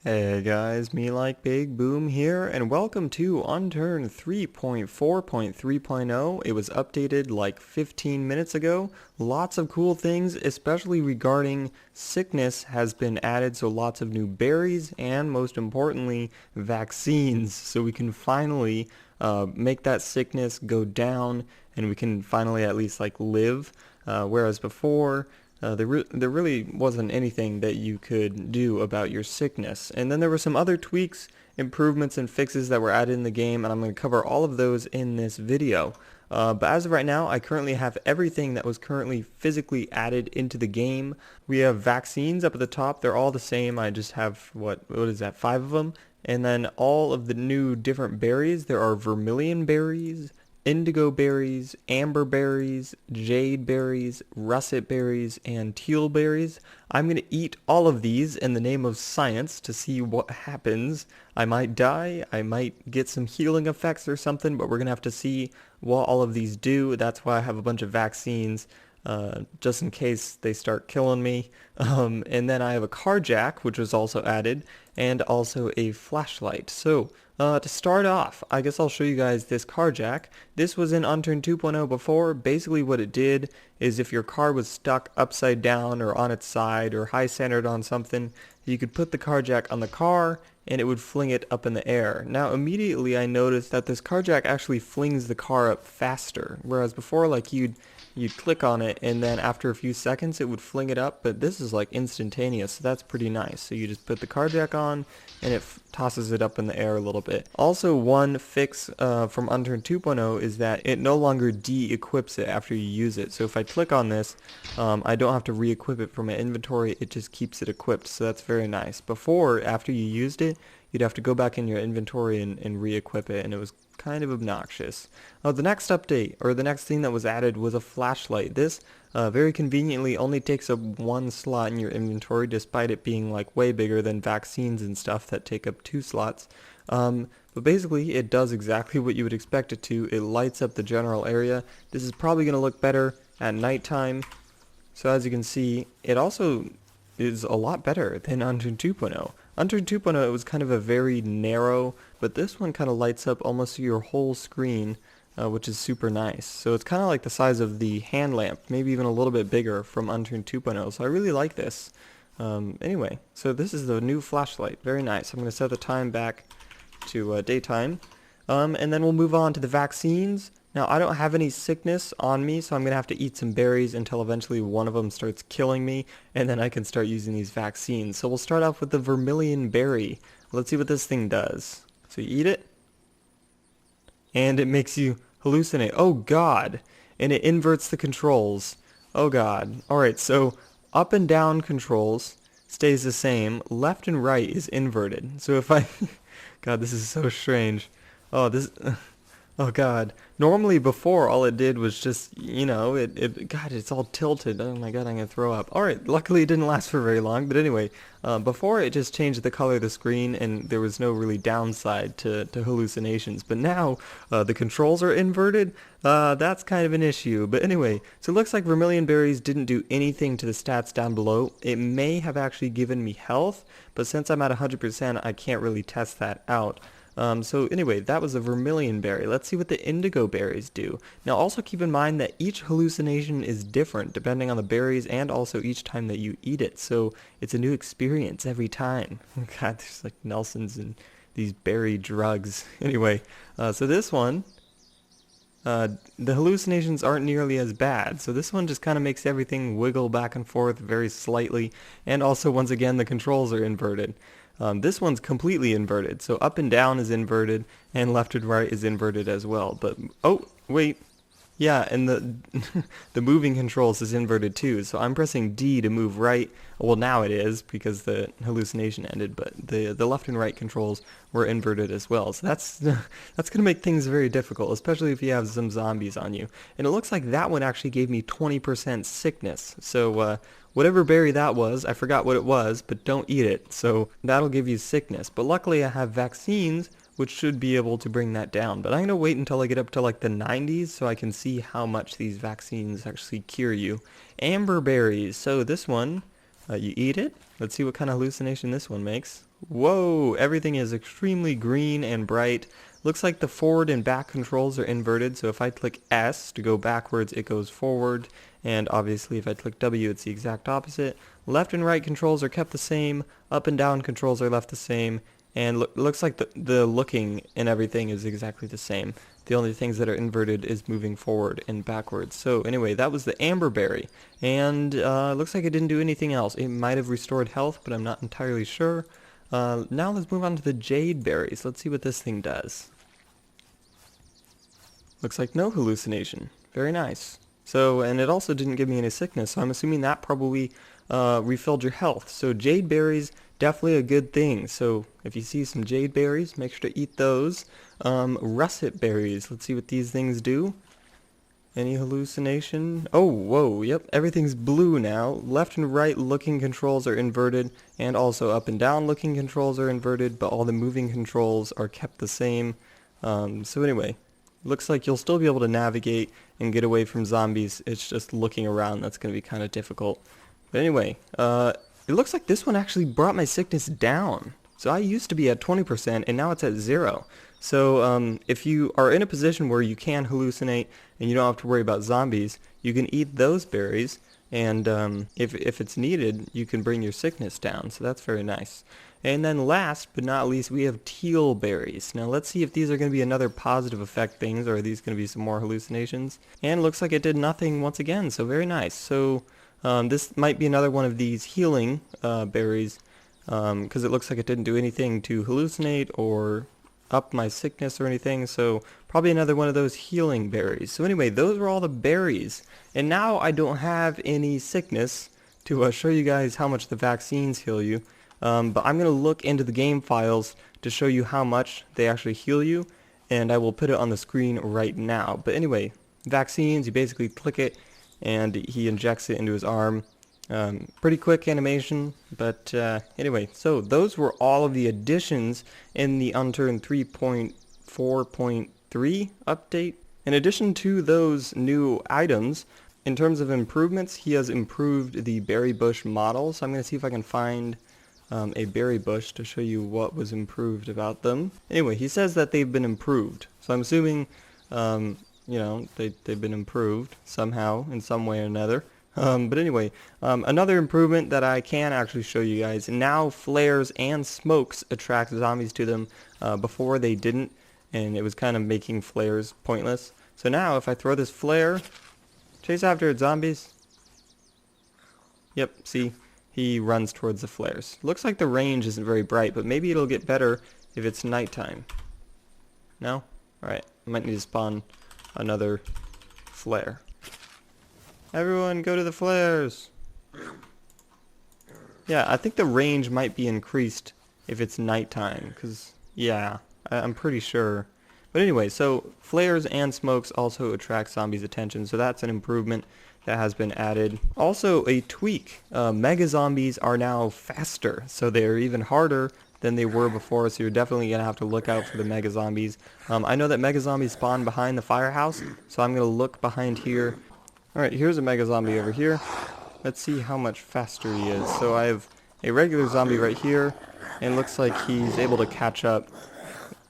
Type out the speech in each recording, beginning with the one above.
Hey guys, MeLikeBigBoom here, and welcome to Unturned 3.4.3.0. It was updated like 15 minutes ago. Lots of cool things, especially regarding sickness, has been added, so lots of new berries, and most importantly, vaccines, so we can finally make that sickness go down, and we can finally at least like live, whereas before there really wasn't anything that you could do about your sickness. And then there were some other tweaks, improvements, and fixes that were added in the game, and I'm going to cover all of those in this video. But as of right now, I currently have everything that was currently physically added into the game. We have vaccines up at the top. They're all the same. I just have, what is that, 5 of them? And then all of the new different berries. There are vermilion berries, indigo berries, amber berries, jade berries, russet berries, and teal berries. I'm going to eat all of these in the name of science to see what happens. I might die, I might get some healing effects or something, but we're going to have to see what all of these do. That's why I have a bunch of vaccines. Just in case they start killing me. And then I have a Carjack, which was also added, and also a flashlight. So, to start off, I guess I'll show you guys this Carjack. This was in Unturned 2.0 before. Basically what it did is if your car was stuck upside down or on its side or high centered on something, you could put the Carjack on the car and it would fling it up in the air. Now immediately I noticed that this Carjack actually flings the car up faster, whereas before like you'd click on it and then after a few seconds it would fling it up, but this is like instantaneous, so that's pretty nice. So you just put the Carjack on and it tosses it up in the air a little bit. Also, one fix from Unturned 2.0 is that it no longer de-equips it after you use it. So if I click on this, I don't have to re-equip it from my inventory, it just keeps it equipped, so that's very nice. Before, after you used it, you'd have to go back in your inventory and re-equip it, and it was kind of obnoxious. The next update, or the next thing that was added, was a flashlight. This very conveniently only takes up one slot in your inventory, despite it being like way bigger than vaccines and stuff that take up 2 slots. But basically it does exactly what you would expect it to. It lights up the general area. This is probably going to look better at nighttime. So as you can see, it also is a lot better than Unturned 2.0. Unturned 2.0, it was kind of a very narrow, but this one kind of lights up almost your whole screen, which is super nice. So it's kind of like the size of the hand lamp, maybe even a little bit bigger from Unturned 2.0, so I really like this. Anyway, so this is the new flashlight, very nice. I'm going to set the time back to daytime, and then we'll move on to the vaccines. Now, I don't have any sickness on me, so I'm going to have to eat some berries until eventually one of them starts killing me, and then I can start using these vaccines. So we'll start off with the vermilion berry. Let's see what this thing does. So you eat it, and it makes you hallucinate. Oh god! And it inverts the controls. Oh god. Alright, so up and down controls stays the same. Left and right is inverted. So if I... God, this is so strange. Oh, this... Oh god. Normally before all it did was just, God, it's all tilted. Oh my god, I'm gonna throw up. Alright, luckily it didn't last for very long, but anyway, before it just changed the color of the screen and there was no really downside to hallucinations, but now the controls are inverted. That's kind of an issue, but anyway, so it looks like vermilion berries didn't do anything to the stats down below. It may have actually given me health, but since I'm at 100%, I can't really test that out. So anyway, that was a vermilion berry. Let's see what the indigo berries do. Now also keep in mind that each hallucination is different depending on the berries and also each time that you eat it. So it's a new experience every time. God, there's like Nelsons and these berry drugs. Anyway, so this one, the hallucinations aren't nearly as bad. So this one just kind of makes everything wiggle back and forth very slightly. And also, once again, the controls are inverted. This one's completely inverted, so up and down is inverted, and left and right is inverted as well. But, oh, wait, yeah, and the the moving controls is inverted too, so I'm pressing D to move right. Well, now it is, because the hallucination ended, but the left and right controls were inverted as well. So that's going to make things very difficult, especially if you have some zombies on you. And it looks like that one actually gave me 20% sickness, so, whatever berry that was, I forgot what it was, but don't eat it, so that'll give you sickness. But luckily I have vaccines, which should be able to bring that down. But I'm going to wait until I get up to like the 90s so I can see how much these vaccines actually cure you. Amber berries, so this one You eat it. Let's see what kind of hallucination this one makes. Whoa, everything is extremely green and bright. Looks like the forward and back controls are inverted, so if I click S to go backwards, it goes forward, and obviously if I click W, it's the exact opposite. Left and right controls are kept the same, up and down controls are left the same, and looks like the looking and everything is exactly the same. The only things that are inverted is moving forward and backwards. So anyway, that was the amberberry, and looks like it didn't do anything else. It might have restored health, but I'm not entirely sure. Now let's move on to the jade berries. Let's see what this thing does. Looks like no hallucination. Very nice. So, and it also didn't give me any sickness, so I'm assuming that probably refilled your health. So jade berries, definitely a good thing. So if you see some jade berries, make sure to eat those. Russet berries, let's see what these things do. Any hallucination? Oh, whoa, yep, everything's blue now. Left and right looking controls are inverted, and also up and down looking controls are inverted, but all the moving controls are kept the same. So anyway, looks like you'll still be able to navigate and get away from zombies. It's just looking around that's going to be kind of difficult. But anyway, it looks like this one actually brought my sickness down. So I used to be at 20% and now it's at 0. So if you are in a position where you can hallucinate and you don't have to worry about zombies, you can eat those berries, and if it's needed, you can bring your sickness down. So that's very nice. And then last but not least, we have teal berries. Now let's see if these are going to be another positive effect things, or are these going to be some more hallucinations. And it looks like it did nothing once again, so very nice. So this might be another one of these healing berries, because it looks like it didn't do anything to hallucinate or up my sickness or anything, so probably another one of those healing berries. So anyway, those were all the berries, and now I don't have any sickness to show you guys how much the vaccines heal you, but I'm going to look into the game files to show you how much they actually heal you, and I will put it on the screen right now. But anyway, vaccines, you basically click it and he injects it into his arm. Pretty quick animation, but anyway, so those were all of the additions in the Unturned 3.4.3 update. In addition to those new items, in terms of improvements, he has improved the berry bush model, so I'm going to see if I can find a berry bush to show you what was improved about them. Anyway, he says that they've been improved, so I'm assuming, you know, they've been improved somehow, in some way or another. But anyway, another improvement that I can actually show you guys, now flares and smokes attract zombies to them. Before they didn't, and it was kind of making flares pointless. So now if I throw this flare, chase after it, zombies. Yep, see, he runs towards the flares. Looks like the range isn't very bright, but maybe it'll get better if it's nighttime. No? Alright, I might need to spawn another flare. Everyone go to the flares. Yeah, I think the range might be increased if it's nighttime, because, yeah, I'm pretty sure. But anyway, so flares and smokes also attract zombies' attention, so that's an improvement that has been added. Also a tweak, mega zombies are now faster, so they're even harder than they were before, so you're definitely going to have to look out for the mega zombies. I know that mega zombies spawn behind the firehouse, so I'm going to look behind here. Alright, here's a mega zombie over here. Let's see how much faster he is. So I have a regular zombie right here, and it looks like he's able to catch up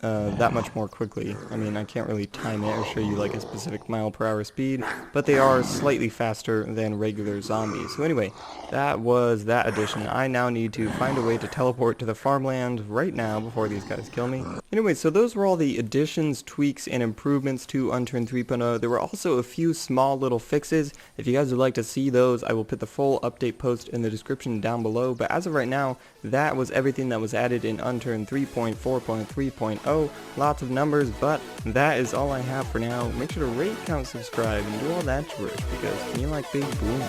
that much more quickly. I mean, I can't really time it or show you like a specific mile/hour speed, but they are slightly faster than regular zombies. So anyway, that was that addition. I now need to find a way to teleport to the farmland right now before these guys kill me. Anyway, so those were all the additions, tweaks, and improvements to Unturned 3.0. There were also a few small little fixes. If you guys would like to see those, I will put the full update post in the description down below. But as of right now, that was everything that was added in Unturned 3.4.3.0. Lots of numbers, but that is all I have for now. Make sure to rate, comment, subscribe, and do all that gibberish, because MeLikeBigBoom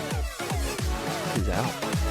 is out.